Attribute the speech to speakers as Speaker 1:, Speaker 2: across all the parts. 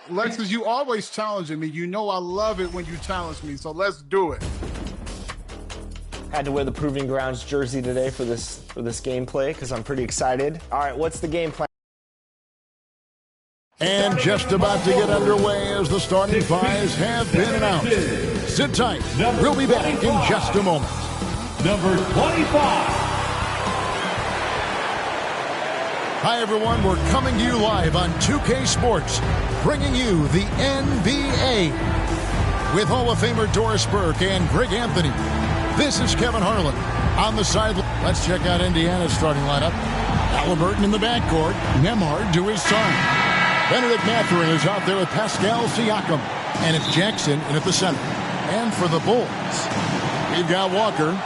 Speaker 1: Lexus, you always challenging me. You know I love it when you challenge me, so let's do it.
Speaker 2: Had to wear the Proving Grounds jersey today for this gameplay because I'm pretty excited. All right, what's the game plan?
Speaker 3: And just about to get underway as the starting fives have been announced. Sit tight. We'll be back in just a moment.
Speaker 4: Number 25.
Speaker 3: Hi, everyone. We're coming to you live on 2K Sports, bringing you the NBA with Hall of Famer Doris Burke and Greg Anthony. This is Kevin Harlan on the sideline. Let's check out Indiana's starting lineup. Halliburton in the backcourt. Nembhard to his side. Benedict Mathurin is out there with Pascal Siakam. And it's Jackson in at the center. And for the Bulls, we've got Walker.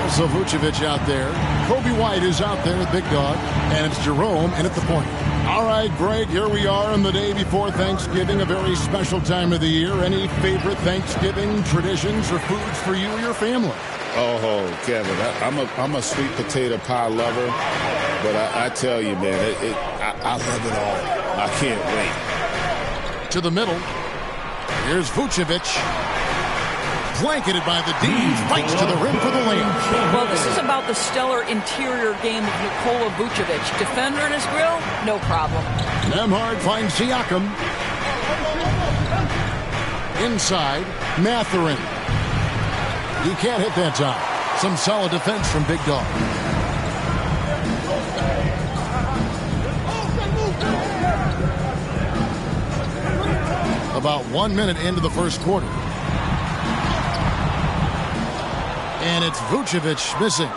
Speaker 3: Also Vucevic out there. Kobe White is out there with Big Dog. And it's Jerome in at the point. All right, Greg, here we are on the day before Thanksgiving, a very special time of the year. Any favorite Thanksgiving traditions or foods for you or your family?
Speaker 5: Oh, Kevin, I'm a sweet potato pie lover, but I tell you, man, I love it all. I can't wait.
Speaker 3: To the middle, here's Vucevic. Blanketed by the D, fights to the rim for the layup.
Speaker 6: Well, this is about the stellar interior game of Nikola Vucevic. Defender in his grill, no problem.
Speaker 3: Nembhard finds Siakam. Inside, Mathurin. He can't hit that time. Some solid defense from Big Dog. About 1 minute into the first quarter. And it's Vucevic missing.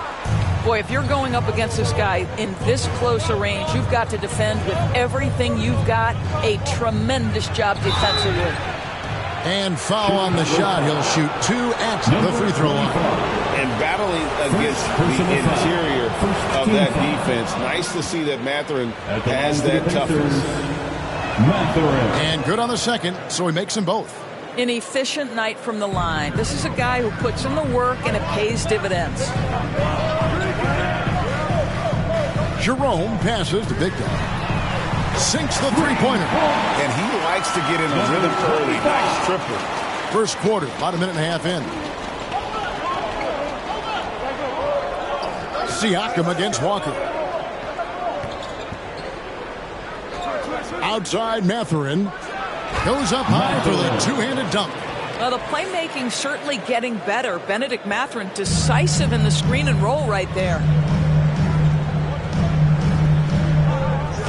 Speaker 6: Boy, if you're going up against this guy in this close a range, you've got to defend with everything you've got. A tremendous job defensively.
Speaker 3: And foul on the shot. He'll shoot 2 at the free throw line.
Speaker 5: And battling against the interior of that defense. Nice to see that Mathurin has that toughness.
Speaker 3: And good on the second, so he makes them both.
Speaker 6: An efficient night from the line. This is a guy who puts in the work and it pays dividends.
Speaker 3: Jerome passes to Big Dog. Sinks the three-pointer.
Speaker 5: And he likes to get in a rhythm early. Nice triple.
Speaker 3: First quarter, about a minute and a half in. Siakam against Walker. Outside Mathurin. Goes up high for the two-handed dunk.
Speaker 6: Well, the playmaking certainly getting better. Benedict Mathurin decisive in the screen and roll right there.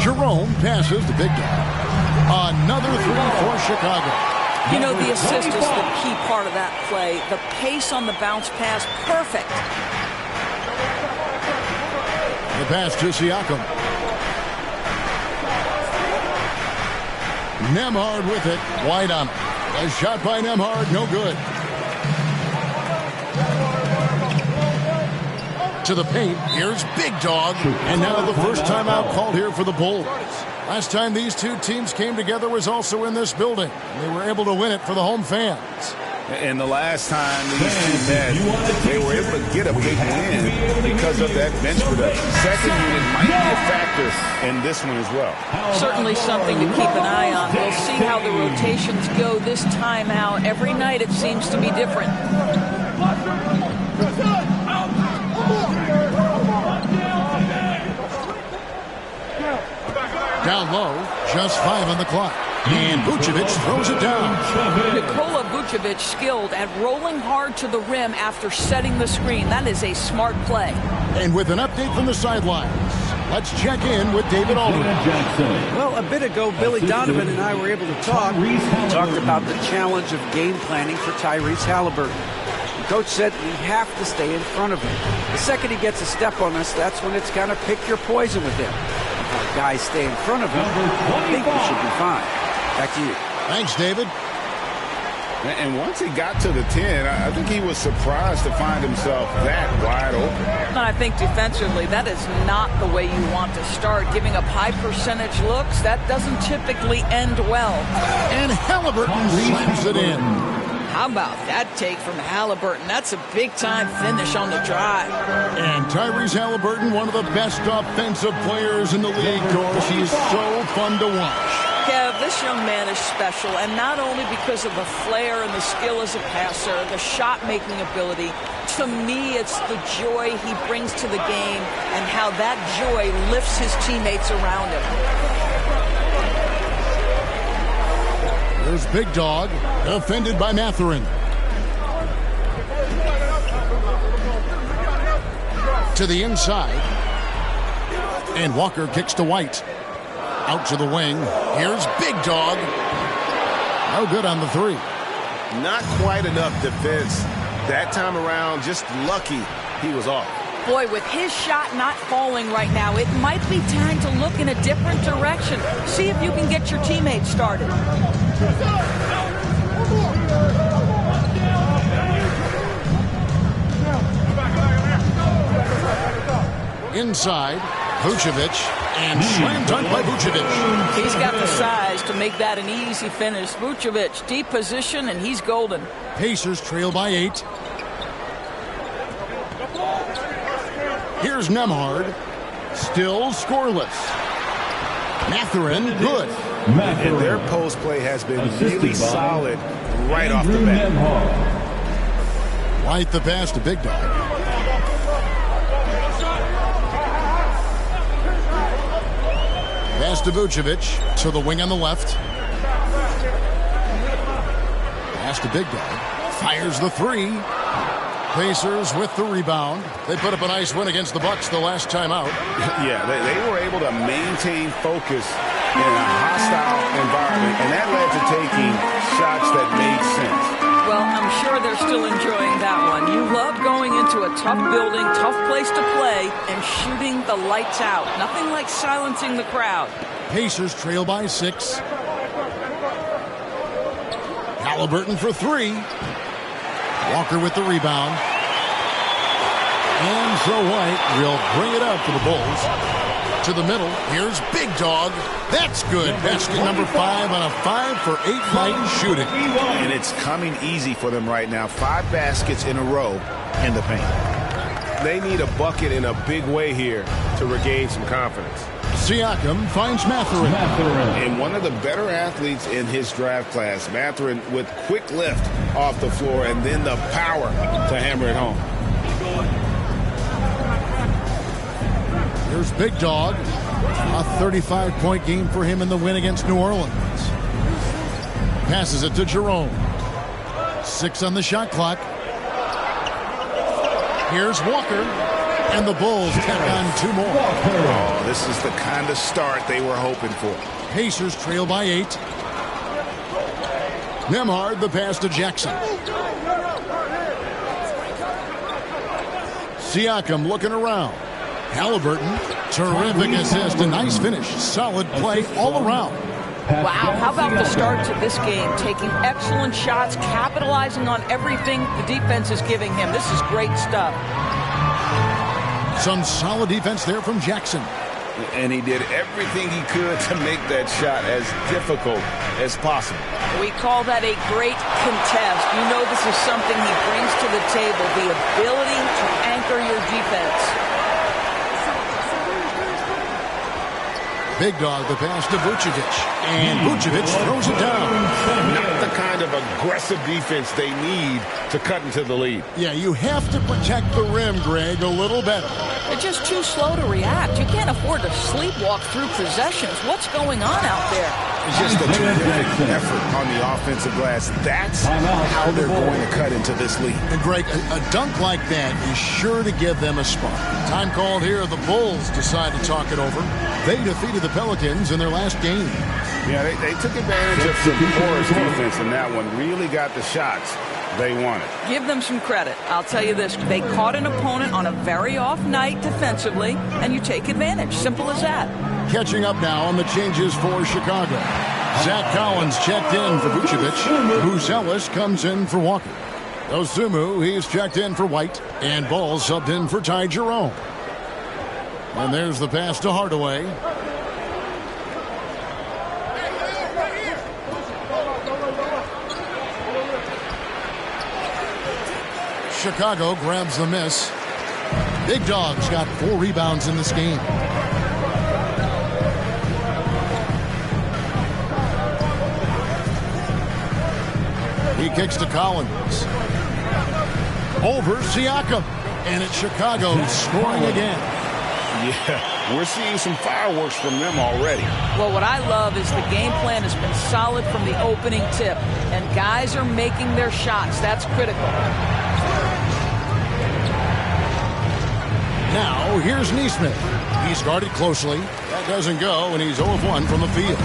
Speaker 3: Jerome passes to Big Dog. Another three for Chicago.
Speaker 6: You know, the assist is the key part of that play. The pace on the bounce pass, perfect.
Speaker 3: The pass to Siakam. Nembhard with it. White on it. A shot by Nembhard, no good. To the paint, here's Big Dog. And now the first timeout called here for the Bulls. Last time these two teams came together was also in this building. They were able to win it for the home fans.
Speaker 5: And the last time these teams met, they were able to get a big win because of that bench production. Second unit might be a factor in this one as well.
Speaker 6: Certainly something to keep an eye on. We'll see how the rotations go this time out. Every night it seems to be different.
Speaker 3: Down low, just 5 on the clock. And Vucevic throws it down.
Speaker 6: Nikola Vucevic skilled at rolling hard to the rim after setting the screen. That is a smart play.
Speaker 3: And with an update from the sidelines, let's check in with David Aldridge.
Speaker 7: Well, a bit ago, Billy Donovan and I were able to talk. We talked about the challenge of game planning for Tyrese Halliburton. The coach said we have to stay in front of him. The second he gets a step on us, that's when it's kind of pick your poison with him. If our guys stay in front of him, I think we should be fine. Back to you.
Speaker 3: Thanks, David.
Speaker 5: And once he got to the 10, I think he was surprised to find himself that wide open.
Speaker 6: I think defensively, that is not the way you want to start. Giving up high percentage looks, that doesn't typically end well.
Speaker 3: And Halliburton slams it in.
Speaker 6: How about that take from Halliburton? That's a big-time finish on the drive.
Speaker 3: And Tyrese Halliburton, one of the best offensive players in the league, of course. He's so fun to watch.
Speaker 6: Kev, this young man is special, and not only because of the flair and the skill as a passer, the shot-making ability. To me, it's the joy he brings to the game and how that joy lifts his teammates around him.
Speaker 3: There's Big Dog, defended by Mathurin. To the inside. And Walker kicks to White. Out to the wing. Here's Big Dog. No good on the three.
Speaker 5: Not quite enough defense. That time around, just lucky he was off.
Speaker 6: Boy, with his shot not falling right now, it might be time to look in a different direction. See if you can get your teammates started.
Speaker 3: Inside, Vucevic, and slam dunk by Vucevic.
Speaker 6: He's got the size to make that an easy finish. Vucevic, deep position, and he's golden.
Speaker 3: Pacers trail by 8. Here's Nembhard, still scoreless. Mathurin, good.
Speaker 5: And their post play has been really solid right off the bat.
Speaker 3: White the pass to Big Dog. Pass to Vucevic, to the wing on the left. Pass to Big Dog. Fires the three. Pacers with the rebound. They put up a nice win against the Bucks the last time out.
Speaker 5: Yeah, they were able to maintain focus in a hostile environment, and that led to taking shots that made sense.
Speaker 6: Well, I'm sure they're still enjoying that one. You love going into a tough building, tough place to play, and shooting the lights out. Nothing like silencing the crowd.
Speaker 3: Pacers trail by 6. Halliburton for 3. Walker with the rebound. And so White will bring it up for the Bulls. To the middle. Here's Big Dog. That's good. Basket number 5 on a 5-for-8 night shooting.
Speaker 5: And it's coming easy for them right now. 5 baskets in a row in the paint. They need a bucket in a big way here to regain some confidence.
Speaker 3: Siakam finds Mathurin.
Speaker 5: And one of the better athletes in his draft class, Mathurin, with quick lift off the floor and then the power to hammer it home.
Speaker 3: Here's Big Dog. A 35-point game for him in the win against New Orleans. Passes it to Jerome. 6 on the shot clock. Here's Walker. And the Bulls tack on 2 more.
Speaker 5: Oh, this is the kind of start they were hoping for.
Speaker 3: Pacers trail by 8. Nembhard the pass to Jackson. Siakam looking around. Halliburton, terrific assist, a nice finish. Solid play all around.
Speaker 6: Wow, how about the start to this game? Taking excellent shots, capitalizing on everything the defense is giving him. This is great stuff.
Speaker 3: Some solid defense there from Jackson.
Speaker 5: And he did everything he could to make that shot as difficult as possible.
Speaker 6: We call that a great contest. You know this is something he brings to the table, the ability to anchor your defense.
Speaker 3: Big Dog the pass to Vucevic. And Vucevic throws it down.
Speaker 5: Not the kind of aggressive defense they need to cut into the lead.
Speaker 3: Yeah, you have to protect the rim, Greg, a little better.
Speaker 6: They're just too slow to react. You can't afford to sleepwalk through possessions. What's going on out there?
Speaker 5: It's just a terrific effort on the offensive glass. That's how they're going to cut into this lead.
Speaker 3: And Greg, a dunk like that is sure to give them a spark. Time called here. The Bulls decide to talk it over. They defeated the Pelicans in their last game.
Speaker 5: Yeah, they took advantage of some porous defense in that one. Really got the shots they wanted.
Speaker 6: Give them some credit. I'll tell you this. They caught an opponent on a very off night defensively, and you take advantage. Simple as that.
Speaker 3: Catching up now on the changes for Chicago. Zach Collins checked in for Vucevic. Bruce Ellis comes in for Walker. Dosunmu, he's checked in for White. And Ball subbed in for Ty Jerome. And there's the pass to Hardaway. Chicago grabs the miss. Big Dog's got 4 rebounds in this game. He kicks to Collins. Over Siakam. And it's Chicago scoring again.
Speaker 5: Yeah, we're seeing some fireworks from them already.
Speaker 6: Well, what I love is the game plan has been solid from the opening tip, and guys are making their shots. That's critical.
Speaker 3: Now, here's Nesmith. He's guarded closely. That doesn't go, and he's 0 of 1 from the field.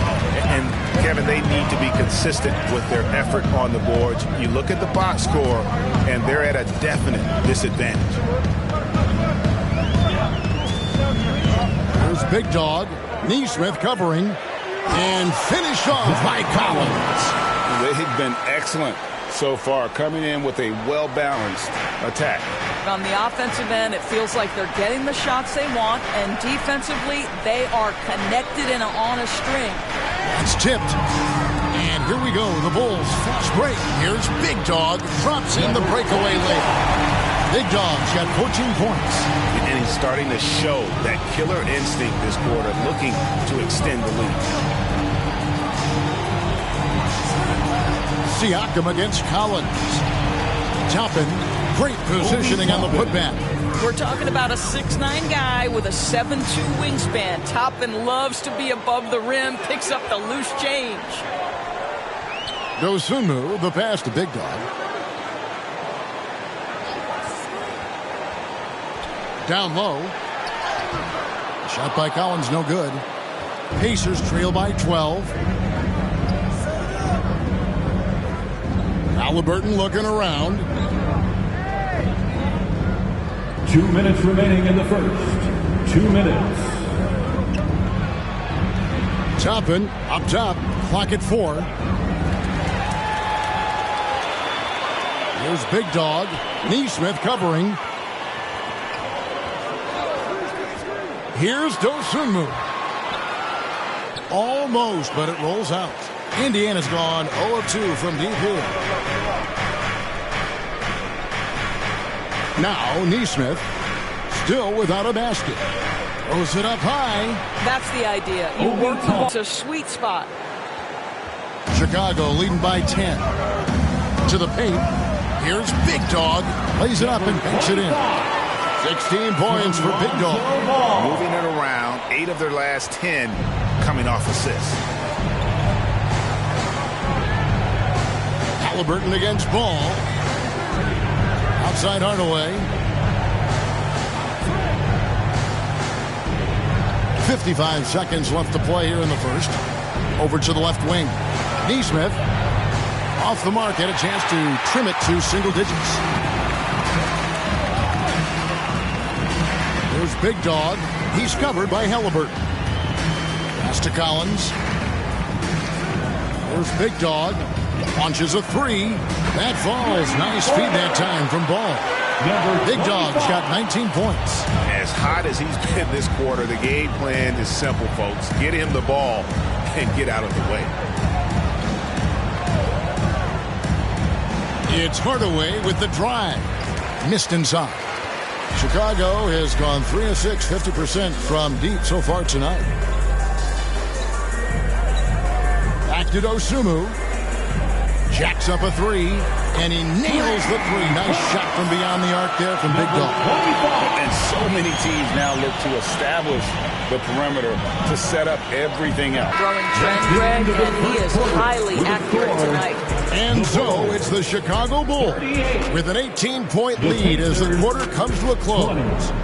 Speaker 5: And, Kevin, they need to be consistent with their effort on the boards. You look at the box score, and they're at a definite disadvantage.
Speaker 3: Here's Big Dog. Nesmith covering. And finished off by Collins.
Speaker 5: They've been excellent so far, coming in with a well-balanced attack.
Speaker 6: On the offensive end, it feels like they're getting the shots they want, and defensively, they are connected and on a string.
Speaker 3: It's tipped. And here we go. The Bulls fast break. Here's Big Dog. Drops in the breakaway late. Big Dog's got 14 points.
Speaker 5: And he's starting to show that killer instinct this quarter, looking to extend the lead.
Speaker 3: Siakam against Collins. Toppin, great positioning on the putback.
Speaker 6: We're talking about a 6'9" guy with a 7'2" wingspan. Toppin loves to be above the rim, picks up the loose change.
Speaker 3: Dosunmu, the pass to Big Dog. Down low. Shot by Collins, no good. Pacers trail by 12. Halliburton looking around.
Speaker 4: 2 minutes remaining in the first. 2 minutes.
Speaker 3: Toppin up top. Clock at 4. Here's Big Dog. Nesmith covering. Here's Dosunmu. Almost, but it rolls out. Indiana's gone 0 of 2 from deep here. Now Nesmith, still without a basket. Throws it up high.
Speaker 6: That's the idea. You work the ball. It's a sweet spot.
Speaker 3: Chicago leading by 10. To the paint. Here's Big Dog. Lays it up and banks it in. 16 points for Big Dog.
Speaker 5: Moving it around, 8 of their last 10 coming off assists.
Speaker 3: Halliburton against Ball. Outside Hardaway. 55 seconds left to play here in the first. Over to the left wing. Nesmith off the mark, had a chance to trim it to single digits. There's Big Dog. He's covered by Halliburton. Pass to Collins. There's Big Dog. Launches a 3. That falls. Nice feed that time from Ball. Big Dog's got 19 points.
Speaker 5: As hot as he's been this quarter, the game plan is simple, folks. Get him the ball and get out of the way.
Speaker 3: It's Hardaway with the drive. Missed inside. Chicago has gone 3 of 6, 50% from deep so far tonight. Back to Dosunmu. Jacks up a 3, and he nails the 3. Nice shot from beyond the arc there from Big Dog.
Speaker 5: And so many teams now look to establish the perimeter to set up everything else.
Speaker 6: Throwing trend, Greg, and he is highly accurate tonight.
Speaker 3: And so it's the Chicago Bulls with an 18-point lead as the quarter comes to a close.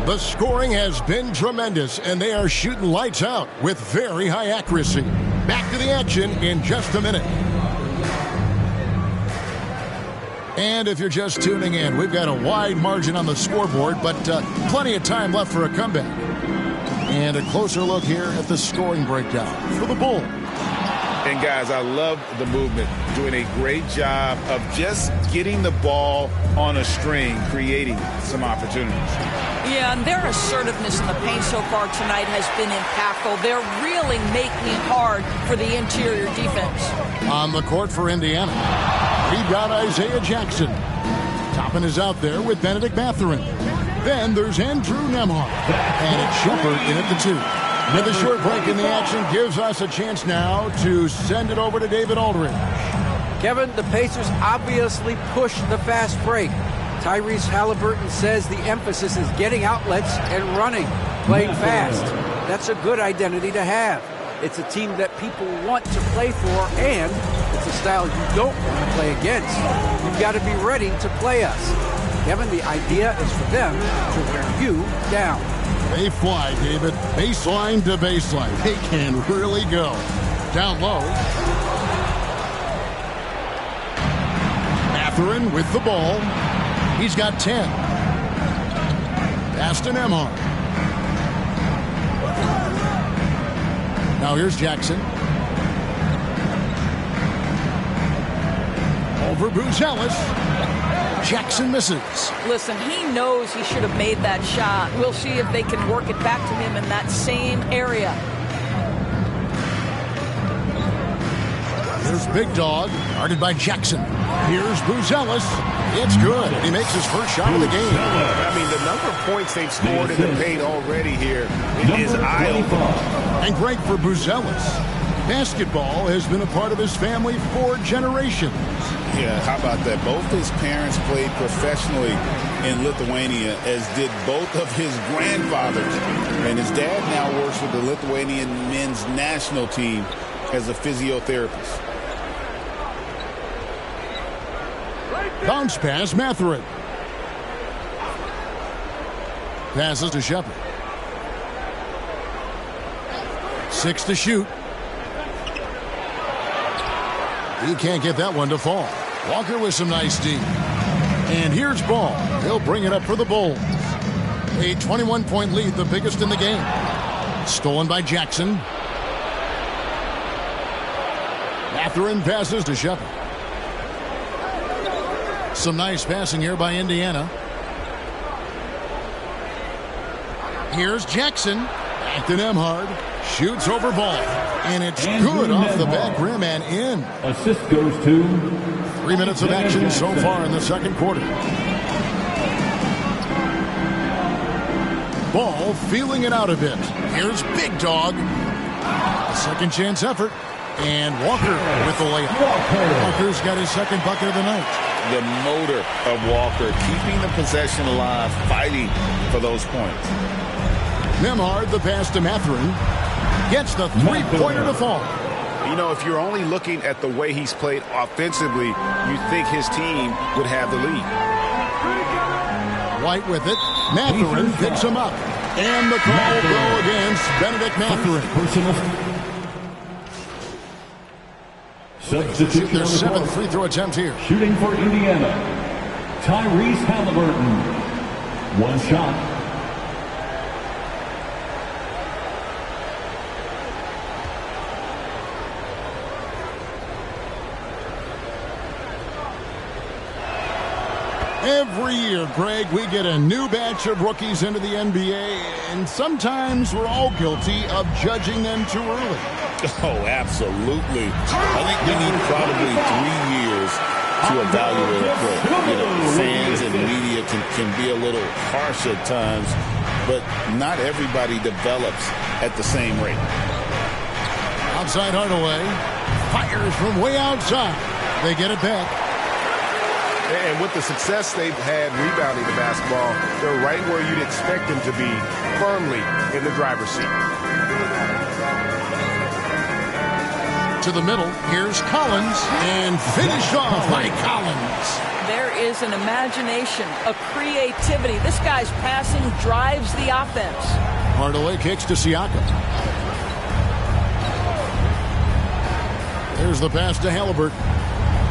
Speaker 3: The scoring has been tremendous, and they are shooting lights out with very high accuracy. Back to the action in just a minute. And if you're just tuning in, we've got a wide margin on the scoreboard, but plenty of time left for a comeback. And a closer look here at the scoring breakdown for the Bulls.
Speaker 5: And, guys, I love the movement, doing a great job of just getting the ball on a string, creating some opportunities.
Speaker 6: Yeah, and their assertiveness in the paint so far tonight has been impactful. They're really making it hard for the interior defense.
Speaker 3: On the court for Indiana, we've got Isaiah Jackson. Toppin is out there with Benedict Mathurin. Then there's Andrew Nembhard. And it's Shepard in at the 2. And the short break in the action gives us a chance now to send it over to David Aldridge.
Speaker 7: Kevin, the Pacers obviously pushed the fast break. Tyrese Halliburton says the emphasis is getting outlets and running, playing fast. That's a good identity to have. It's a team that people want to play for, and it's a style you don't want to play against. You've got to be ready to play us. Kevin, the idea is for them to wear you down.
Speaker 3: They fly, David. Baseline to baseline. They can really go. Down low. Mathurin with the ball. He's got 10. Pass to Nembhard. Now here's Jackson. Over Buzelis. Jackson misses.
Speaker 6: Listen, he knows he should have made that shot. We'll see if they can work it back to him in that same area.
Speaker 3: Here's Big Dog, guarded by Jackson. Here's Buzelis. It's good. He makes his first shot of the game.
Speaker 5: I mean, the number of points they've scored in the paint already here is eye-opening.
Speaker 3: And great for Buzelis. Basketball has been a part of his family for generations.
Speaker 5: Yeah, how about that? Both his parents played professionally in Lithuania, as did both of his grandfathers. And his dad now works with the Lithuanian men's national team as a physiotherapist.
Speaker 3: Bounce pass, Mathurin. Passes to Shepard. 6 to shoot. He can't get that one to fall. Walker with some nice D. And here's Ball. He'll bring it up for the Bulls. A 21-point lead, the biggest in the game. Stolen by Jackson. Mathurin passes to Shepard. Some nice passing here by Indiana. Here's Jackson. Back to Nembhard. Shoots over Ball. And it's good off the back rim and in.
Speaker 4: Assist goes to
Speaker 3: 3 minutes of action so far in the second quarter. Ball feeling it out a bit. Here's Big Dog. A second chance effort. And Walker with the layup. Walker's got his second bucket of the night.
Speaker 5: The motor of Walker, keeping the possession alive, fighting for those points.
Speaker 3: Nembhard, the pass to Mathurin. Gets the three-pointer to fall.
Speaker 5: You know, if you're only looking at the way he's played offensively, you think his team would have the lead.
Speaker 3: White with it. Mathurin picks him up. And the call will go against Benedict Mathurin.
Speaker 4: Substitute
Speaker 3: their seventh free throw attempt here.
Speaker 4: Shooting for Indiana, Tyrese Halliburton. One shot.
Speaker 3: Every year, Greg, we get a new batch of rookies into the NBA, and sometimes we're all guilty of judging them too early.
Speaker 5: Oh, absolutely. I think we need probably 3 years to evaluate a player. You know, fans and media can be a little harsh at times, but not everybody develops at the same rate.
Speaker 3: Outside Hardaway. Fires from way outside. They get it back.
Speaker 8: And with the success they've had rebounding the basketball, they're right where you'd expect them to be, firmly in the driver's seat.
Speaker 3: To the middle, here's Collins, and finished off by Collins.
Speaker 6: There is an imagination, a creativity. This guy's passing drives the offense.
Speaker 3: Hardaway kicks to Siakam. There's the pass to Halliburton.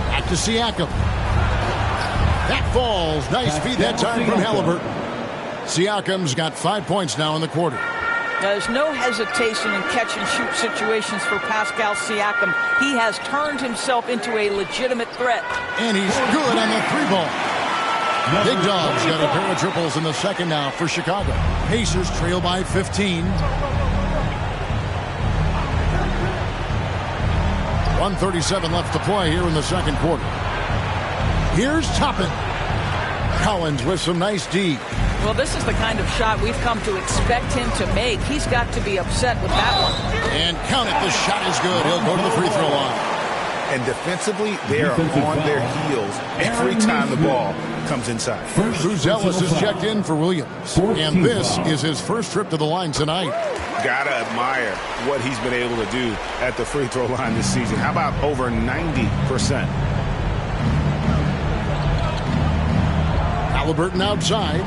Speaker 3: Back to Siakam. That falls. Nice feed that time from Halliburton. Siakam's got 5 points now in the quarter.
Speaker 6: There's no hesitation in catch-and-shoot situations for Pascal Siakam. He has turned himself into a legitimate threat.
Speaker 3: And he's good on the three ball. Big Dog's got a pair of triples in the second now for Chicago. Pacers trail by 15. 1:37 left to play here in the second quarter. Here's Toppin. Collins with some nice D.
Speaker 6: Well, this is the kind of shot we've come to expect him to make. He's got to be upset with that one.
Speaker 3: And count it. The shot is good. He'll go to the free throw line.
Speaker 5: And defensively, they are on their heels every time the ball comes inside.
Speaker 3: Buzelis is checked in for Williams, and this is his first trip to the line tonight.
Speaker 5: Gotta admire what he's been able to do at the free throw line this season. How about over 90%?
Speaker 3: Halliburton outside.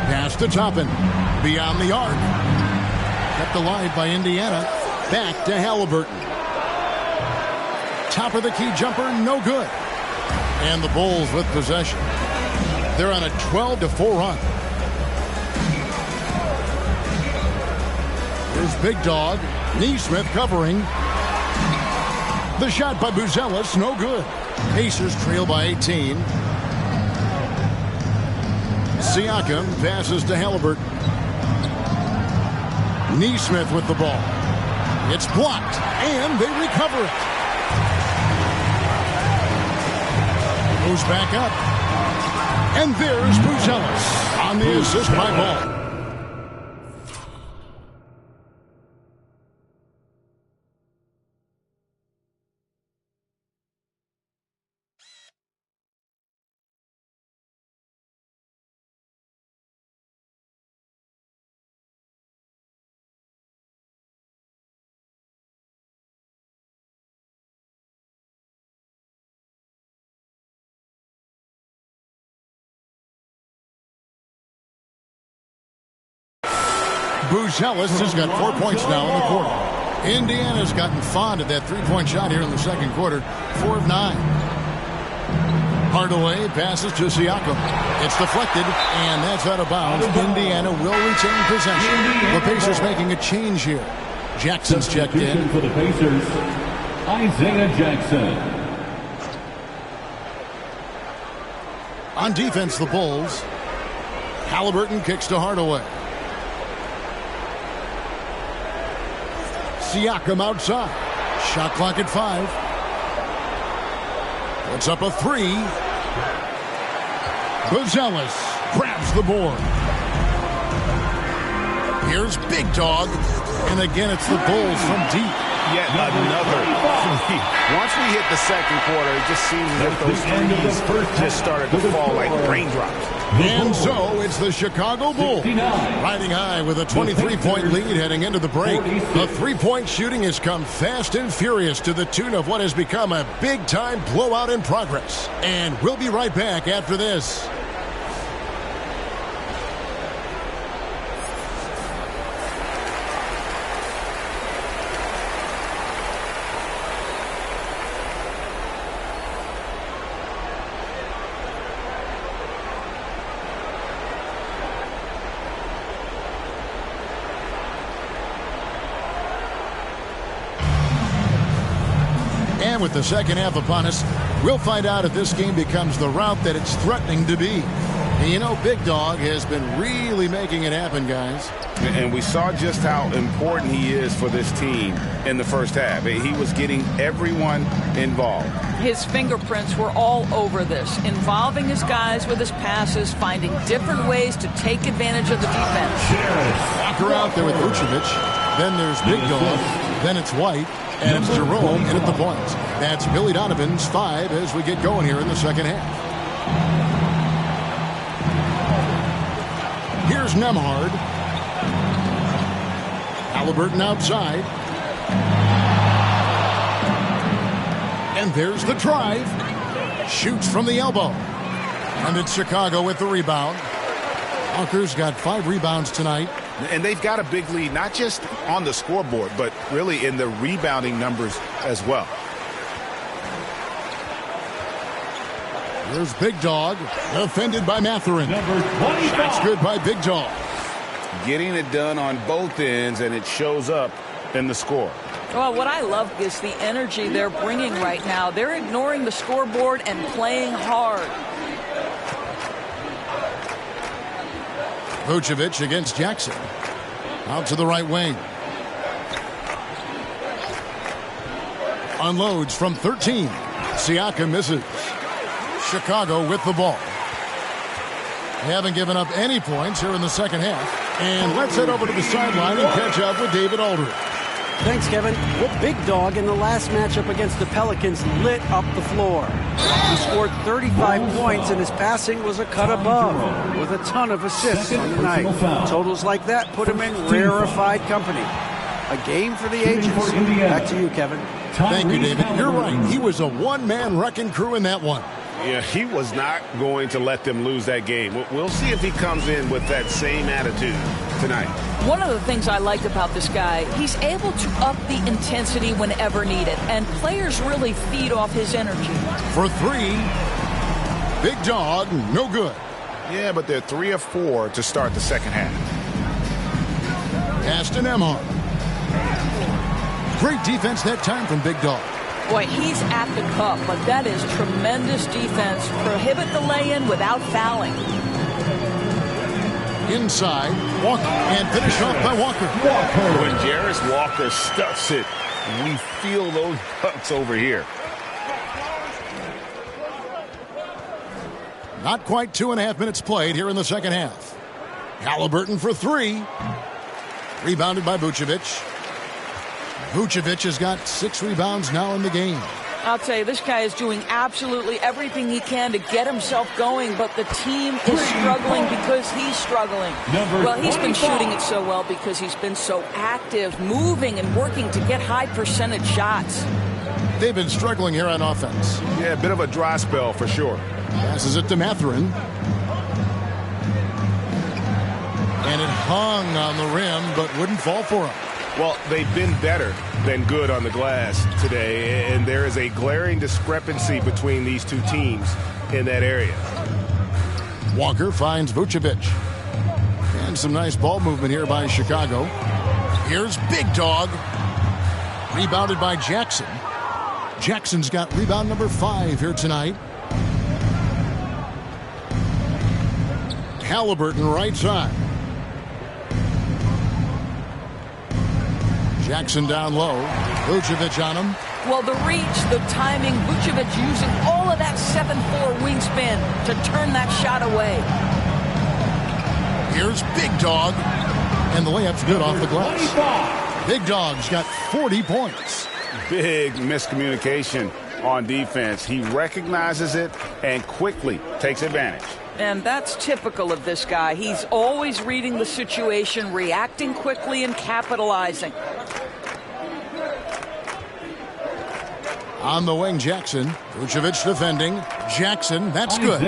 Speaker 3: Pass to Toppin. Beyond the arc. Kept alive by Indiana. Back to Halliburton. Top of the key jumper, no good. And the Bulls with possession. They're on a 12-4 run. Here's Big Dog. Neesmith covering. The shot by Buzelis, no good. Pacers trail by 18. Siakam passes to Halliburton. Neesmith with the ball. It's blocked, and they recover it. Goes back up. And there's Buzelis on the assist by Ball. Buzelis has got 4 points now in the quarter. Indiana's gotten fond of that three-point shot here in the second quarter. 4 of 9. Hardaway passes to Siakam. It's deflected, and that's out of bounds. Indiana will retain possession. The Pacers making a change here. Jackson's checked in.
Speaker 4: For the Pacers, Isaiah Jackson.
Speaker 3: On defense, the Bulls. Halliburton kicks to Hardaway. Siakam outside. Shot clock at 5. Puts up a 3. Buzelis grabs the board. Here's Big Dog. And again, it's the Bulls from deep.
Speaker 5: Yet another three. Once we hit the second quarter, it just seems as if those threes just started to fall like raindrops.
Speaker 3: And so it's the Chicago Bulls riding high with a 23-point lead heading into the break. The three-point shooting has come fast and furious to the tune of what has become a big-time blowout in progress. And we'll be right back after this. And with the second half upon us, we'll find out if this game becomes the route that it's threatening to be. And you know, Big Dog has been really making it happen, guys.
Speaker 5: And we saw just how important he is for this team in the first half. He was getting everyone involved.
Speaker 6: His fingerprints were all over this, involving his guys with his passes, finding different ways to take advantage of the defense.
Speaker 3: Walker out there with Vucevic. Then there's Big Dog. Then it's White. And it's Jerome in at the point. That's Billy Donovan's 5 as we get going here in the second half. Here's Nembhard. Halliburton outside. And there's the drive. Shoots from the elbow. And it's Chicago with the rebound. Walker's got 5 rebounds tonight.
Speaker 5: And they've got a big lead, not just on the scoreboard, but really in the rebounding numbers as well.
Speaker 3: There's Big Dog, defended by Mathurin. Shots good by Big Dog.
Speaker 5: Getting it done on both ends, and it shows up in the score.
Speaker 6: Well, what I love is the energy they're bringing right now. They're ignoring the scoreboard and playing hard.
Speaker 3: Vucevic against Jackson. Out to the right wing. Unloads from 13. Siakam misses. Chicago with the ball. They haven't given up any points here in the second half. And let's head over to the sideline and catch up with David Aldridge.
Speaker 7: Thanks, Kevin. Well, Big Dog in the last matchup against the Pelicans lit up the floor. He scored 35 points, and his passing was a cut above, with a ton of assists on the night. Totals like that put him in rarefied company. A game for the ages. Back to you, Kevin.
Speaker 3: Thank you, David. You're right. He was a one-man wrecking crew in that one.
Speaker 8: Yeah, he was not going to let them lose that game. We'll see if he comes in with that same attitude tonight.
Speaker 6: One of the things I like about this guy, he's able to up the intensity whenever needed, and players really feed off his energy.
Speaker 3: For three, Big Dog, no good.
Speaker 8: Yeah, but they're 3 of 4 to start the second half.
Speaker 3: Aston Emhart. Great defense that time from Big Dog.
Speaker 6: Boy, he's at the cup, but that is tremendous defense. Prohibit the lay-in without fouling.
Speaker 3: Inside, Walker, and finished off by Walker.
Speaker 8: When Jarace Walker stuffs it, we feel those bucks over here.
Speaker 3: Not quite 2.5 minutes played here in the second half. Halliburton for three. Rebounded by Vucevic. Vucevic has got 6 rebounds now in the game.
Speaker 6: I'll tell you, this guy is doing absolutely everything he can to get himself going, but the team is struggling because he's struggling. Well, he's been shooting it so well because he's been so active, moving and working to get high percentage shots.
Speaker 3: They've been struggling here on offense.
Speaker 8: Yeah, a bit of a dry spell for sure.
Speaker 3: Passes it to Mathurin. And it hung on the rim, but wouldn't fall for him.
Speaker 8: Well, they've been better than good on the glass today, and there is a glaring discrepancy between these two teams in that area.
Speaker 3: Walker finds Vucevic. And some nice ball movement here by Chicago. Here's Big Dog. Rebounded by Jackson. Jackson's got rebound number 5 here tonight. Halliburton right side. Jackson down low. Vucevic on him.
Speaker 6: Well, the reach, the timing, Vucevic using all of that 7'4" wingspan to turn that shot away.
Speaker 3: Here's Big Dog. And the layup's good off the glass. Big Dog's got 40 points.
Speaker 8: Big miscommunication on defense. He recognizes it and quickly takes advantage.
Speaker 6: And that's typical of this guy. He's always reading the situation, reacting quickly, and capitalizing.
Speaker 3: On the wing, Jackson. Vucevic defending. Jackson, that's good.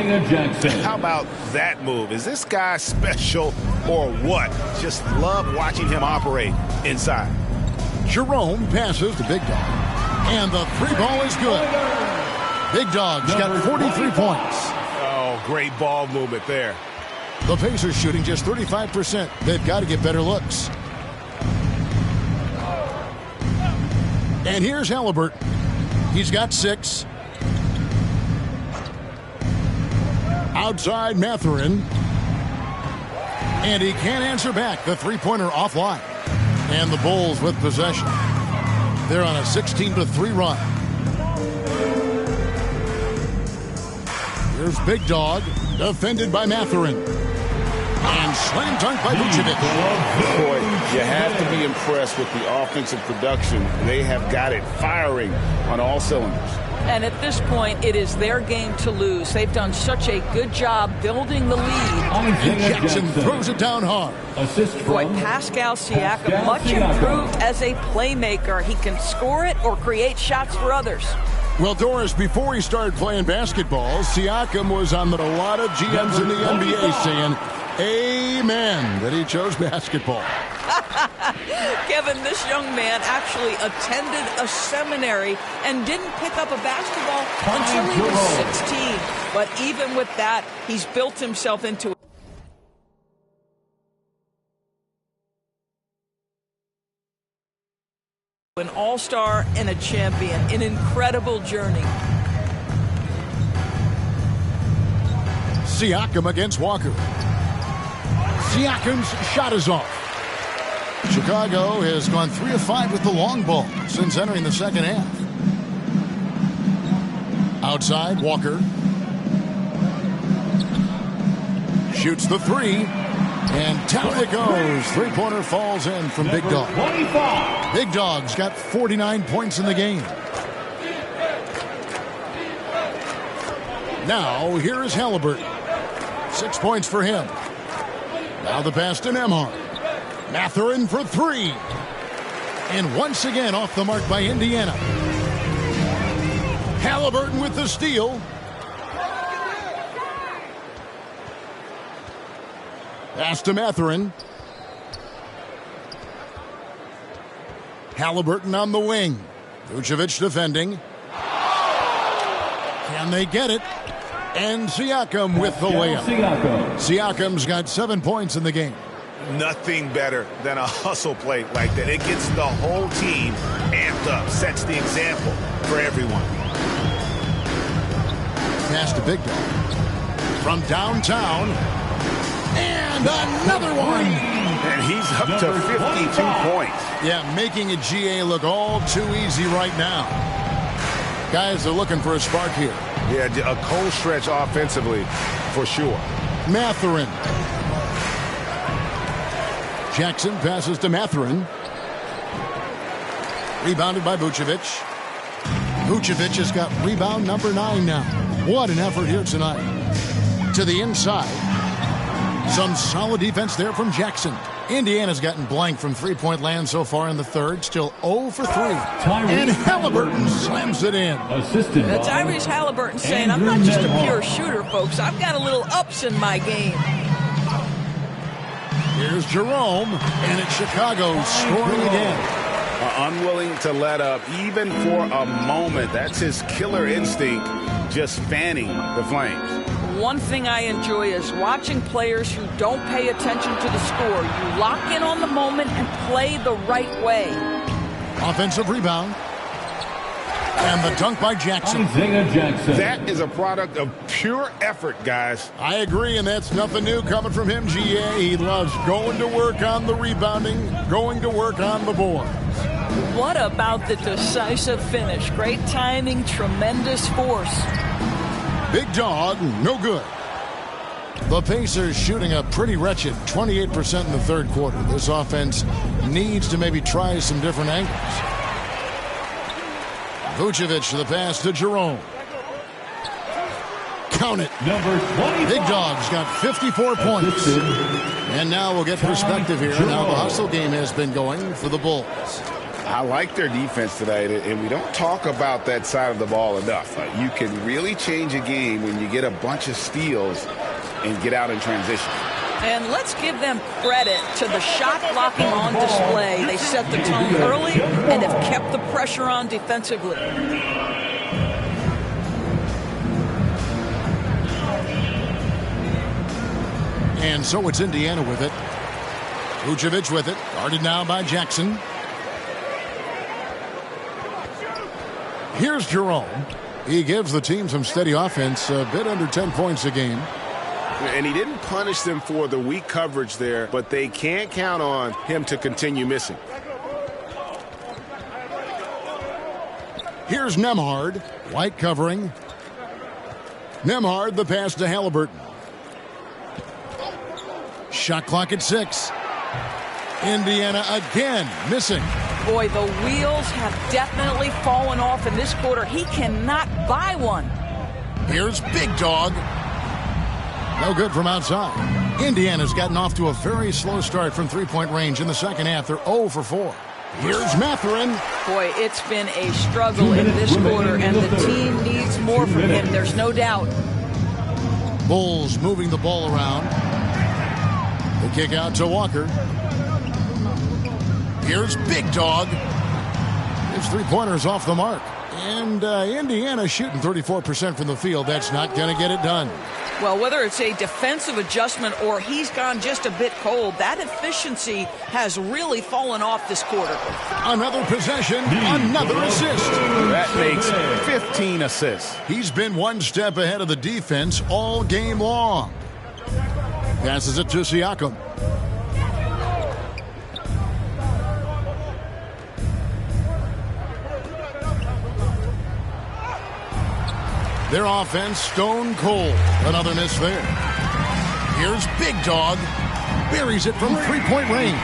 Speaker 8: How about that move? Is this guy special or what? Just love watching him operate inside.
Speaker 3: Jerome passes to Big Dog. And the 3 ball is good. Big Dog's got 43 points.
Speaker 8: Oh, great ball movement there.
Speaker 3: The Pacers shooting just 35%. They've got to get better looks. And here's Halliburton. He's got 6. Outside Mathurin. And he can't answer back. The three-pointer offline. And the Bulls with possession. They're on a 16-3 run. Here's Big Dog. Defended by Mathurin. And slam dunk by Vucevic.
Speaker 5: Boy, you have to be impressed with the offensive production. They have got it firing on all cylinders.
Speaker 6: And at this point, it is their game to lose. They've done such a good job building the lead.
Speaker 3: And Jackson throws it down hard.
Speaker 6: Boy, Pascal Siakam, much improved as a playmaker. He can score it or create shots for others.
Speaker 3: Well, Doris, before he started playing basketball, Siakam was on a lot of GMs in the NBA saying, amen, that he chose basketball.
Speaker 6: Kevin, this young man actually attended a seminary and didn't pick up a basketball until he was 16. But even with that, he's built himself into an all-star and a champion. An incredible journey.
Speaker 3: Siakam against Walker. Siakam's shot is off. Chicago has gone 3 of 5 with the long ball since entering the second half. Outside, Walker. Shoots the 3. And down it goes. Three-pointer falls in from Big Dog.
Speaker 4: 25.
Speaker 3: Big Dog's got 49 points in the game. Now, here is Halliburton. 6 points for him. Now the pass to Nembhard. Mathurin for three. And once again off the mark by Indiana. Halliburton with the steal. Pass to Mathurin. Halliburton on the wing. Vucevic defending. Can they get it? And Siakam with the layup. Siakam's got 7 points in the game.
Speaker 8: Nothing better than a hustle play like that. It gets the whole team amped up, sets the example for everyone.
Speaker 3: Pass to Big Dog. From downtown. And another one.
Speaker 8: And he's up to 52 points.
Speaker 3: Yeah, making a GA look all too easy right now. Guys are looking for a spark here.
Speaker 8: Yeah, a cold stretch offensively for sure.
Speaker 3: Mathurin. Jackson passes to Mathurin. Rebounded by Vucevic. Vucevic has got rebound number 9 now. What an effort here tonight. To the inside. Some solid defense there from Jackson. Indiana's gotten blank from three-point land so far in the third. Still 0 for 3. And Halliburton slams it in.
Speaker 6: Tyrese Halliburton saying, I'm not just a pure shooter, folks. I've got a little ups in my game.
Speaker 3: Here's Jerome. And it's Chicago scoring again.
Speaker 8: Unwilling to let up even for a moment. That's his killer instinct, just fanning the flames.
Speaker 6: One thing I enjoy is watching players who don't pay attention to the score. You lock in on the moment and play the right way.
Speaker 3: Offensive rebound. And the dunk by Jackson.
Speaker 4: Isaiah Jackson.
Speaker 8: That is a product of pure effort, guys.
Speaker 3: I agree, and that's nothing new coming from him, GA. He loves going to work on the rebounding, going to work on the board.
Speaker 6: What about the decisive finish? Great timing, tremendous force.
Speaker 3: Big Dog, no good. The Pacers shooting a pretty wretched 28% in the third quarter. This offense needs to maybe try some different angles. Vucevic to the pass to Jerome. Count it.
Speaker 4: Number 25.
Speaker 3: Big Dog's got 54 points. And now we'll get perspective here on how the hustle game has been going for the Bulls.
Speaker 8: I like their defense tonight, and we don't talk about that side of the ball enough. You can really change a game when you get a bunch of steals and get out in transition.
Speaker 6: And let's give them credit to the shot blocking on display. They set the tone early and have kept the pressure on defensively.
Speaker 3: And so it's Indiana with it. Vucevic with it, guarded now by Jackson. Here's Jerome. He gives the team some steady offense, a bit under 10 points a game.
Speaker 8: And he didn't punish them for the weak coverage there, but they can't count on him to continue missing.
Speaker 3: Here's Nembhard. White covering. Nembhard, the pass to Halliburton. Shot clock at 6. Indiana again missing.
Speaker 6: Boy, the wheels have definitely fallen off in this quarter. He cannot buy one.
Speaker 3: Here's Big Dog. No good from outside. Indiana's gotten off to a very slow start from three-point range in the second half. They're 0 for 4. Here's Mathurin.
Speaker 6: Boy, it's been a struggle in this quarter, and the team needs more from him. There's no doubt.
Speaker 3: Bulls moving the ball around. The kick out to Walker. Here's Big Dog. His three-pointers off the mark. And Indiana shooting 34% from the field. That's not going to get it done.
Speaker 6: Well, whether it's a defensive adjustment or he's gone just a bit cold, that efficiency has really fallen off this quarter.
Speaker 3: Another possession, another assist.
Speaker 8: That makes 15 assists.
Speaker 3: He's been one step ahead of the defense all game long. Passes it to Siakam. Their offense stone cold. Another miss there. Here's Big Dog. buries it from three-point range.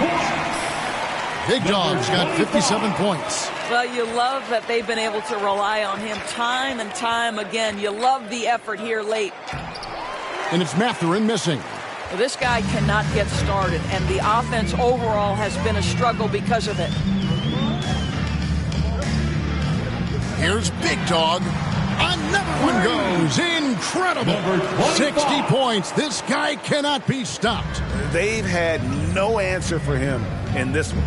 Speaker 3: Big Dog's got 57 points.
Speaker 6: Well, you love that they've been able to rely on him time and time again. You love the effort here late.
Speaker 3: And it's Mathurin missing.
Speaker 6: Well, this guy cannot get started, and the offense overall has been a struggle because of it.
Speaker 3: Here's Big Dog. Another one goes. Incredible. 60 points. This guy cannot be stopped.
Speaker 8: They've had no answer for him in this one.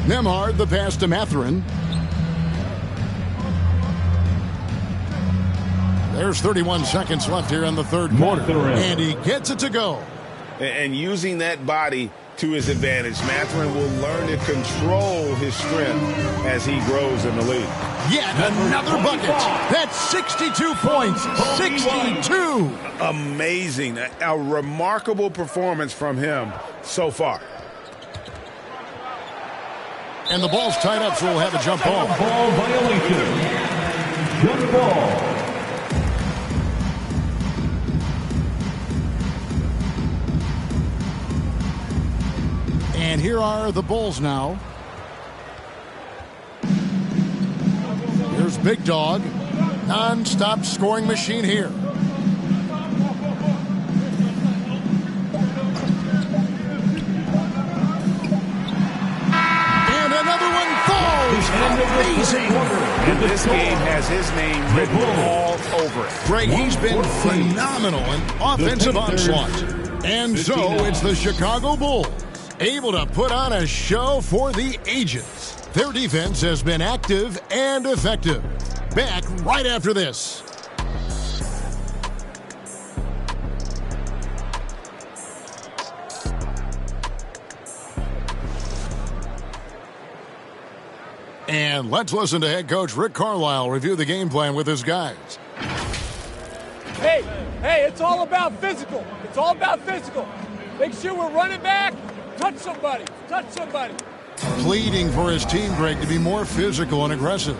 Speaker 3: Nembhard, the pass to Mathurin. There's 31 seconds left here in the third quarter. And he gets it to go.
Speaker 8: And using that body to his advantage, Mathurin will learn to control his strength as he grows in the league.
Speaker 3: Yet another bucket. That's 62 points. 62.
Speaker 8: Amazing. A remarkable performance from him so far.
Speaker 3: And the ball's tied up, so we'll have a jump ball.
Speaker 4: Ball violation. Jump ball.
Speaker 3: And here are the Bulls now. Here's Big Dog. Non-stop scoring machine here. And another one falls. Amazing.
Speaker 8: And this game has his name written all over it.
Speaker 3: Greg, he's been phenomenal in offensive onslaught. And so it's the Chicago Bulls, able to put on a show for the ages. Their defense has been active and effective. Back right after this. And let's listen to head coach Rick Carlisle review the game plan with his guys.
Speaker 9: Hey, it's all about physical. It's all about physical. Make sure we're running back. Touch somebody.
Speaker 3: Pleading for his team, Greg, to be more physical and aggressive.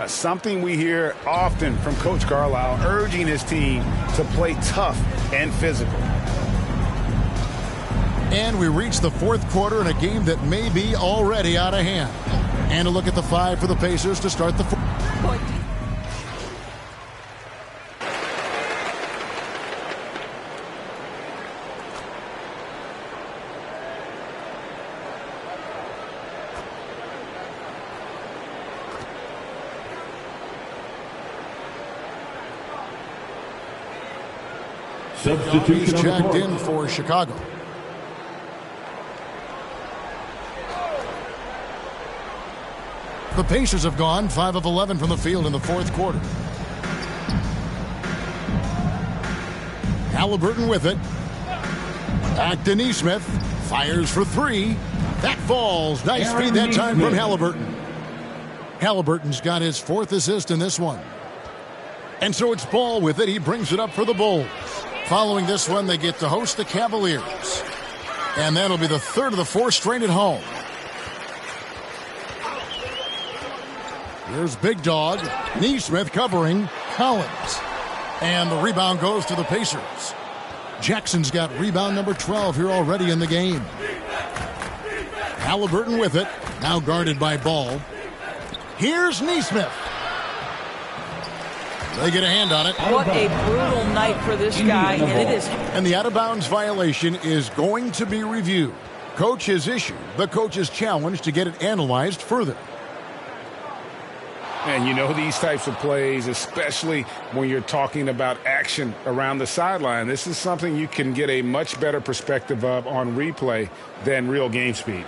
Speaker 8: Something we hear often from Coach Carlisle, urging his team to play tough and physical.
Speaker 3: And we reach the fourth quarter in a game that may be already out of hand. And a look at the five for the Pacers to start the fourth. He's checked in for Chicago. The Pacers have gone 5 of 11 from the field in the fourth quarter. Halliburton with it. Back to Nesmith. Fires for three. That falls. Nice feed that time from Halliburton. Halliburton's got his fourth assist in this one. And so it's Ball with it. He brings it up for the Bulls. Following this one, they get to host the Cavaliers. And that'll be the third of the four straight at home. Here's Big Dog. Nesmith covering Collins. And the rebound goes to the Pacers. Jackson's got rebound number 12 here already in the game. Halliburton with it. Now guarded by Ball. Here's Nesmith. They get a hand on it.
Speaker 6: What a brutal night for this guy, and it is.
Speaker 3: And the out-of-bounds violation is going to be reviewed. Coach has issued the coach's challenge to get it analyzed further.
Speaker 8: And you know these types of plays, especially when you're talking about action around the sideline, this is something you can get a much better perspective of on replay than real game speed.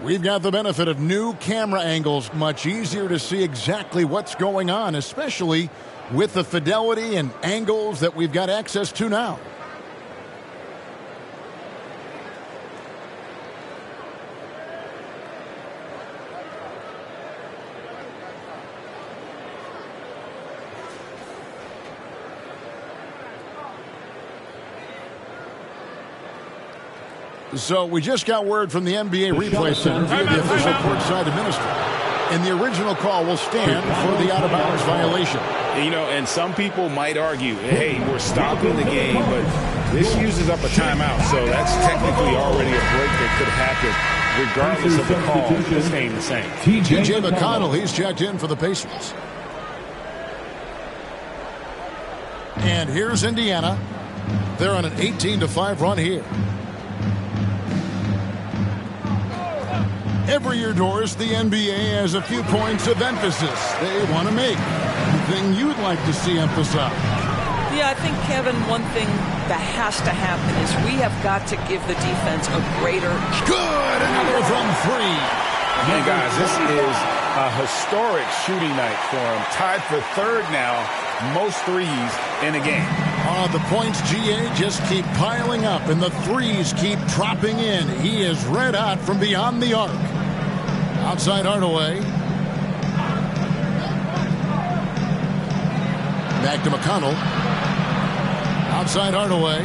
Speaker 3: We've got the benefit of new camera angles, much easier to see exactly what's going on, especially with the fidelity and angles that we've got access to now. So we just got word from the NBA Replay Center via the official courtside administrator. And the original call will stand for the out-of-bounds violation.
Speaker 8: You know, and some people might argue, hey, we're stopping the game, but this uses up a timeout, so that's technically already a break that could happen, regardless of the call staying the same.
Speaker 3: T.J. McConnell, he's checked in for the Pacers. And here's Indiana. They're on an 18-5 run here. Every year, Doris, the NBA has a few points of emphasis they want to make. Anything you'd like to see emphasized?
Speaker 6: Yeah, I think, Kevin, one thing that has to happen is we have got to give the defense a greater...
Speaker 3: Good! Another from three.
Speaker 8: And guys, this is a historic shooting night for him. Tied for third now, most threes in a game.
Speaker 3: The points, GA, just keep piling up, and the threes keep dropping in. He is red hot from beyond the arc. Outside Hardaway. Back to McConnell. Outside Hardaway.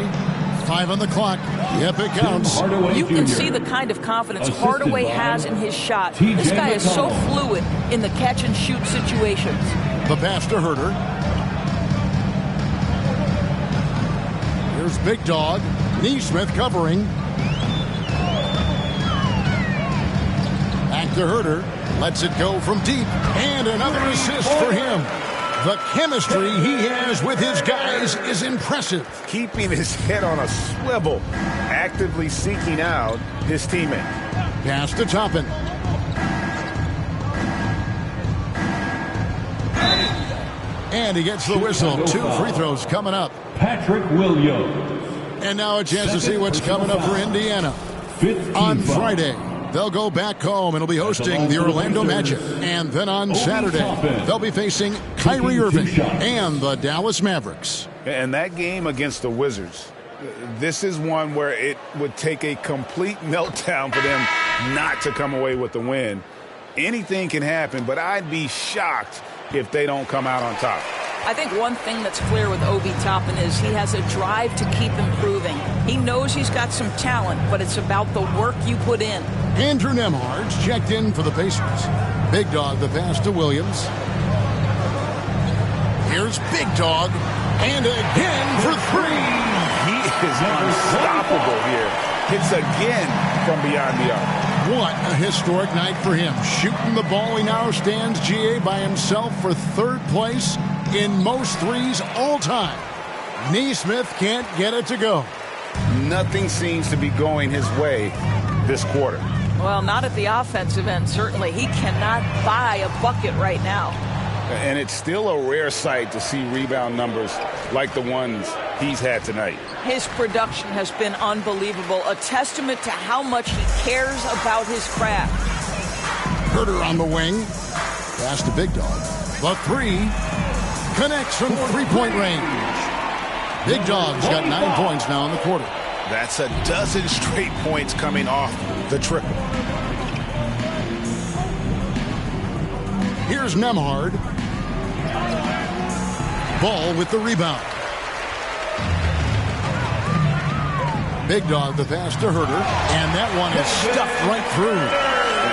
Speaker 3: 5 on the clock. Yep, it counts.
Speaker 6: You can see the kind of confidence Hardaway has in his shot. This guy is so fluid in the catch-and-shoot situations.
Speaker 3: The pass to Herter. Here's Big Dog. Neesmith covering. Back to Herter. Lets it go from deep. And another assist for him. The chemistry he has with his guys is impressive.
Speaker 8: Keeping his head on a swivel. Actively seeking out his teammate.
Speaker 3: Pass to Toppin. And he gets the whistle. 2 free throws coming up.
Speaker 4: Patrick Williams.
Speaker 3: And now a chance to see what's coming up for Indiana. On Friday, they'll go back home and will be hosting the Orlando Magic. And then on Saturday, they'll be facing Kyrie Irving and the Dallas Mavericks.
Speaker 8: And that game against the Wizards, this is one where it would take a complete meltdown for them not to come away with the win. Anything can happen, but I'd be shocked if they don't come out on top.
Speaker 6: I think one thing that's clear with Obi Toppin is he has a drive to keep improving. He knows he's got some talent, but it's about the work you put in.
Speaker 3: Andrew Nembhard's checked in for the Pacers. Big Dog, the pass to Williams. Here's Big Dog, and again for 3.
Speaker 8: He is unstoppable here. Hits again from beyond the arc.
Speaker 3: What a historic night for him. Shooting the ball, he now stands, GA, by himself for 3rd place in most threes all time. Neesmith can't get it to go.
Speaker 8: Nothing seems to be going his way this quarter.
Speaker 6: Well, not at the offensive end, certainly. He cannot buy a bucket right now.
Speaker 8: And it's still a rare sight to see rebound numbers like the ones he's had tonight.
Speaker 6: His production has been unbelievable, a testament to how much he cares about his craft.
Speaker 3: Herter on the wing. Pass to Big Dog. The 3 connects from 3-point range. Big Dog's got 9 points now in the quarter.
Speaker 5: That's a dozen straight points coming off the triple.
Speaker 3: Here's Nembhard. Ball with the rebound. Big Dog, the pass to Herter. And that one is stuffed right through.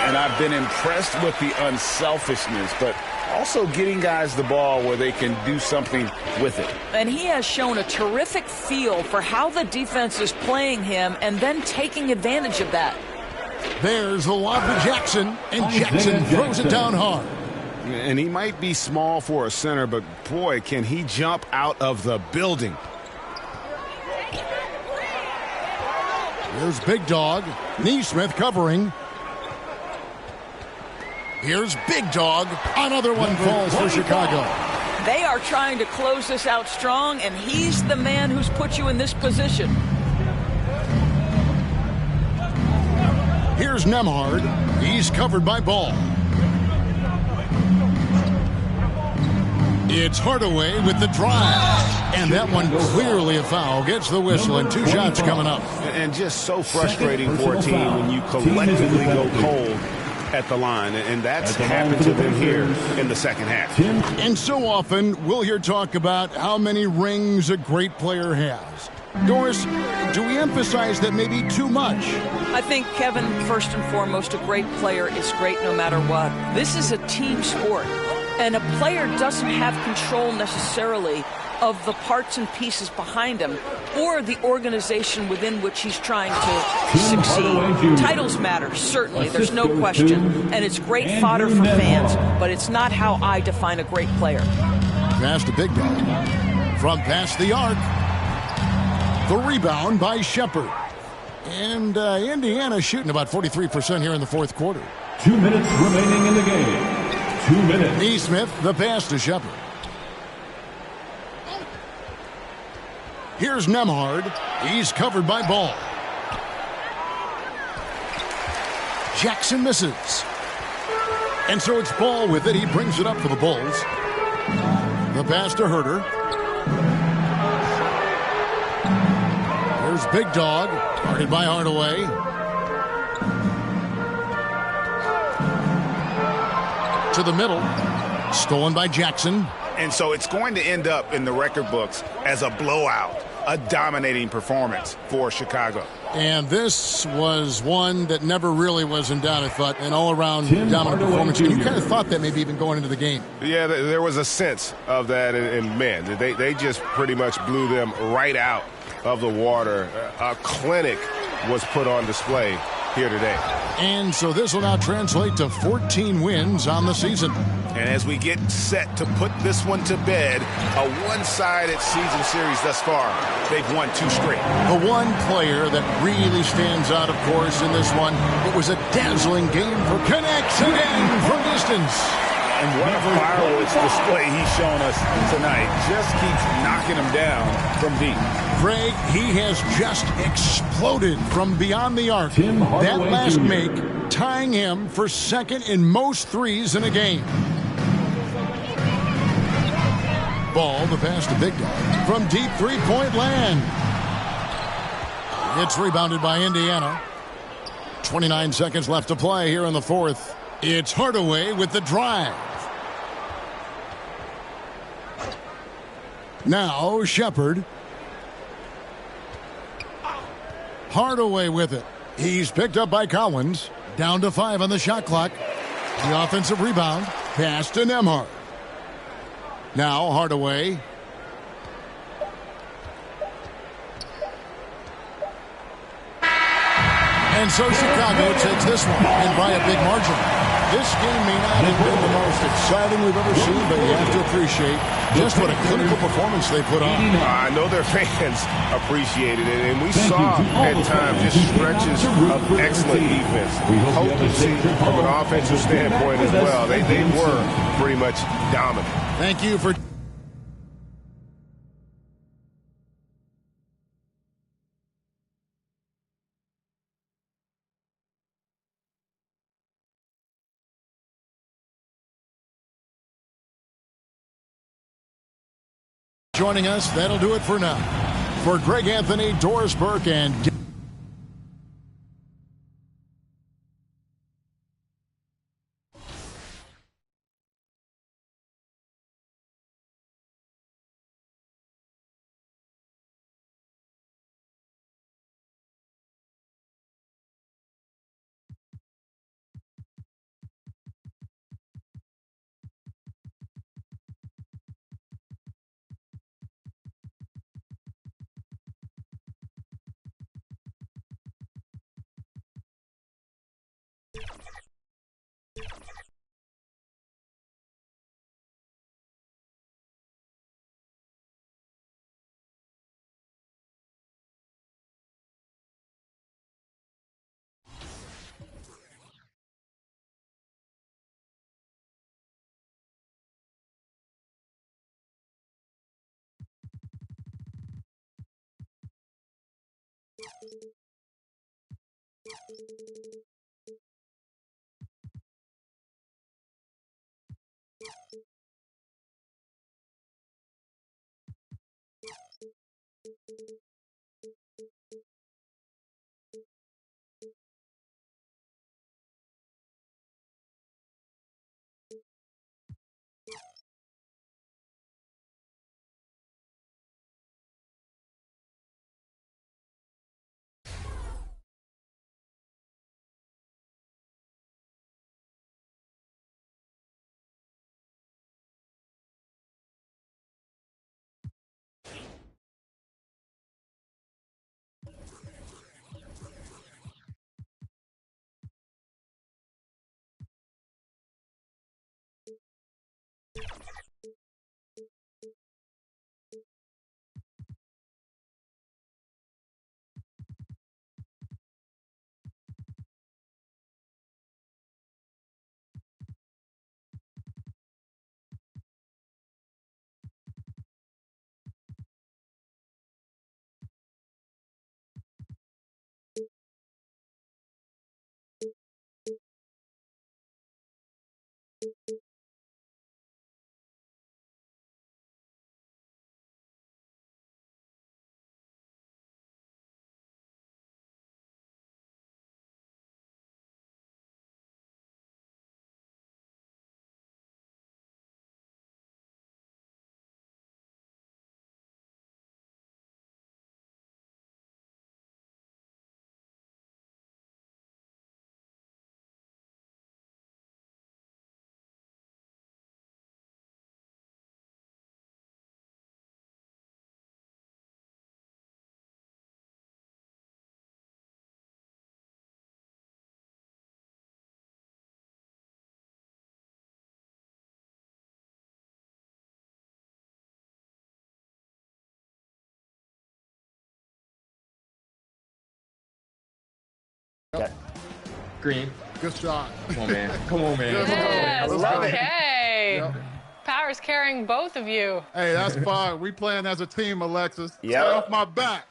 Speaker 8: And I've been impressed with the unselfishness, but also getting guys the ball where they can do something with it.
Speaker 6: And he has shown a terrific feel for how the defense is playing him and then taking advantage of that.
Speaker 3: There's the lob to Jackson, and Jackson throws it down hard.
Speaker 10: And he might be small for a center, but boy, can he jump out of the building.
Speaker 3: Here's Big Dog. Neesmith covering. Here's Big Dog. Another one falls for Chicago.
Speaker 6: They are trying to close this out strong, and he's the man who's put you in this position.
Speaker 3: Here's Nembhard. He's covered by Ball. It's Hardaway with the drive. And that one clearly a foul. Gets the whistle, and 2 shots coming up.
Speaker 10: And just so frustrating for a team when you collectively go cold at the line. And that's happened to them here in the second half.
Speaker 3: And so often we'll hear talk about how many rings a great player has. Doris, do we emphasize that maybe too much?
Speaker 6: I think, Kevin, first and foremost, a great player is great no matter what. This is a team sport, and a player doesn't have control necessarily of the parts and pieces behind him or the organization within which he's trying to succeed. Titles matter, certainly, there's no question, and it's great fodder for fans, but it's not how I define a great player.
Speaker 3: Pass to Big Dog. From past the arc. The rebound by Shepard. And Indiana shooting about 43% here in the fourth quarter.
Speaker 4: 2 minutes remaining in the game. 2 minutes.
Speaker 3: Neesmith, the pass to Shepard. Here's Nembhard. He's covered by Ball. Jackson misses. And so it's Ball with it. He brings it up for the Bulls. The pass to Herter. There's Big Dog. Guarded by Hardaway. To the middle. Stolen by Jackson.
Speaker 8: And so it's going to end up in the record books as a blowout, a dominating performance for Chicago.
Speaker 3: And this was one that never really was in doubt, I thought, an all-around dominant performance. And you kind of thought that maybe even going into the game.
Speaker 10: Yeah, there was a sense of that, and man, they just pretty much blew them right out of the water. A clinic was put on display here today.
Speaker 3: And so this will now translate to 14 wins on the season.
Speaker 8: And as we get set to put this one to bed, a one-sided season series thus far, they've won 2 straight.
Speaker 3: The one player that really stands out, of course, in this one, it was a dazzling game for connects again from distance.
Speaker 8: And what a fireworks display he's shown us tonight. Just keeps knocking them down from deep.
Speaker 3: Greg, he has just exploded from beyond the arc. That last make, tying him for second in most threes in a game. Ball, the pass to Big Dog. From deep three-point land. It's rebounded by Indiana. 29 seconds left to play here in the fourth. It's Hardaway with the drive. Now Shepard. Hardaway with it. He's picked up by Collins. Down to 5 on the shot clock. The offensive rebound. Pass to Nembhard. Now Hardaway. And so Chicago takes this one, and by a big margin. This game may not have been the most exciting we've ever seen, but you have to appreciate just what a clinical performance they put on.
Speaker 10: I know their fans appreciated it, and we saw at times just stretches of excellent defense. Potency from an offensive standpoint as well. They were pretty much dominant.
Speaker 3: Thank you for... joining us. That'll do it for now. For Greg Anthony, Doris Burke, and...
Speaker 2: Okay.
Speaker 11: Green.
Speaker 1: Good shot.
Speaker 11: Come on, man. Come on, man.
Speaker 12: Yes,
Speaker 2: I love it.
Speaker 12: okay.
Speaker 1: Yep.
Speaker 12: Power's carrying both of you.
Speaker 1: Hey, that's fine. We playing as a team, Alexis.
Speaker 2: Yep.
Speaker 1: Stay off my back.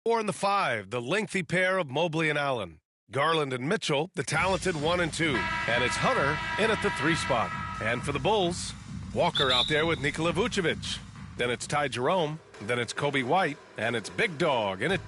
Speaker 13: Four and the 5, the lengthy pair of Mobley and Allen. Garland and Mitchell, the talented 1 and 2. And it's Hunter in at the 3 spot. And for the Bulls, Walker out there with Nikola Vucevic. Then it's Ty Jerome. Then it's Kobe White. And it's Big Dog in it.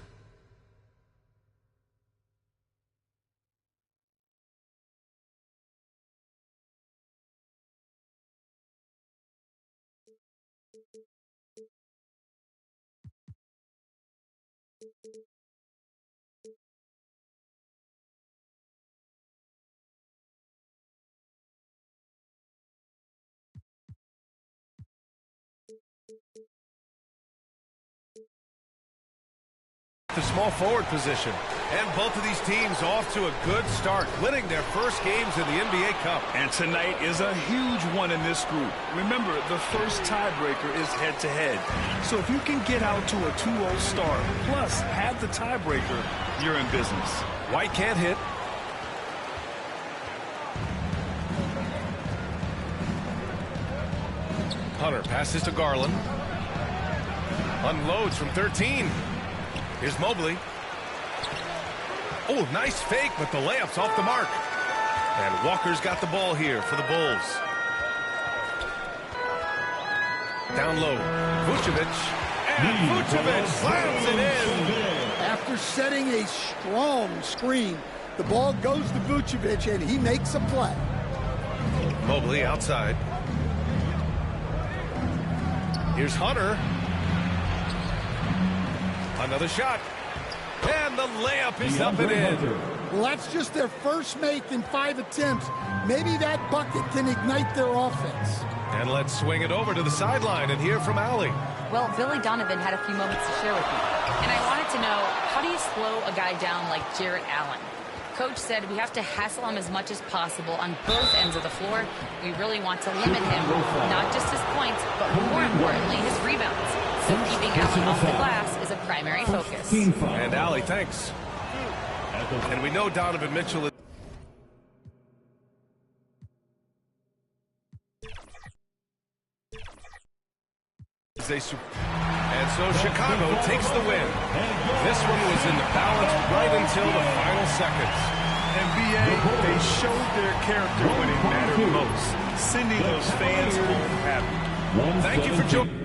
Speaker 13: The small forward position. And both of these teams off to a good start, winning their first games in the NBA Cup.
Speaker 14: And tonight is a huge one in this group. Remember, the first tiebreaker is head-to-head. So if you can get out to a 2-0 start, plus have the tiebreaker, you're in business.
Speaker 13: White can't hit. Hunter passes to Garland. Unloads from 13. Here's Mobley. Oh, nice fake, but the layup's off the mark. And Walker's got the ball here for the Bulls. Down low. Vucevic. And Vucevic slams it in.
Speaker 15: After setting a strong screen, the ball goes to Vucevic, and he makes a play.
Speaker 13: Mobley outside. Here's Hunter. Another shot. And the layup is up and in.
Speaker 15: Well, that's just their first make in 5 attempts. Maybe that bucket can ignite their offense.
Speaker 13: And let's swing it over to the sideline and hear from Allie.
Speaker 16: Well, Billy Donovan had a few moments to share with me. And I wanted to know, how do you slow a guy down like Jarrett Allen? Coach said we have to hassle him as much as possible on both ends of the floor. We really want to limit him, not just his points, but more importantly, his rebounds. So keeping Allen off the glass is a primary focus.
Speaker 13: And Allie, thanks. And we know Donovan Mitchell is... And so Chicago takes the win. This one was in the balance right until the final seconds.
Speaker 14: And BA, they showed their character when it mattered most, sending those fans home happy.
Speaker 13: Thank you for joining.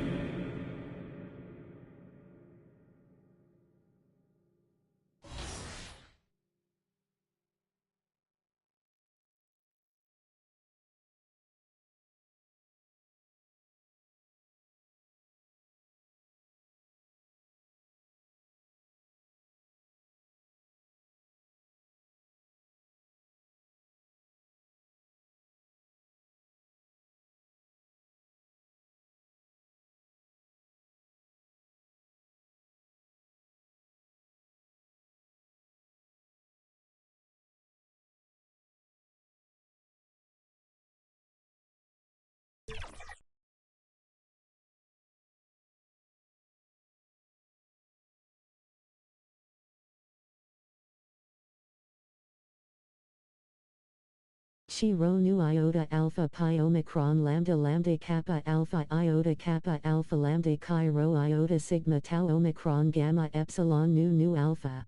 Speaker 17: Chi Rho Nu Iota Alpha Pi Omicron Lambda Lambda Kappa Alpha Alpha Lambda Chi Rho Iota Sigma Tau Omicron Gamma Epsilon Nu Nu Alpha.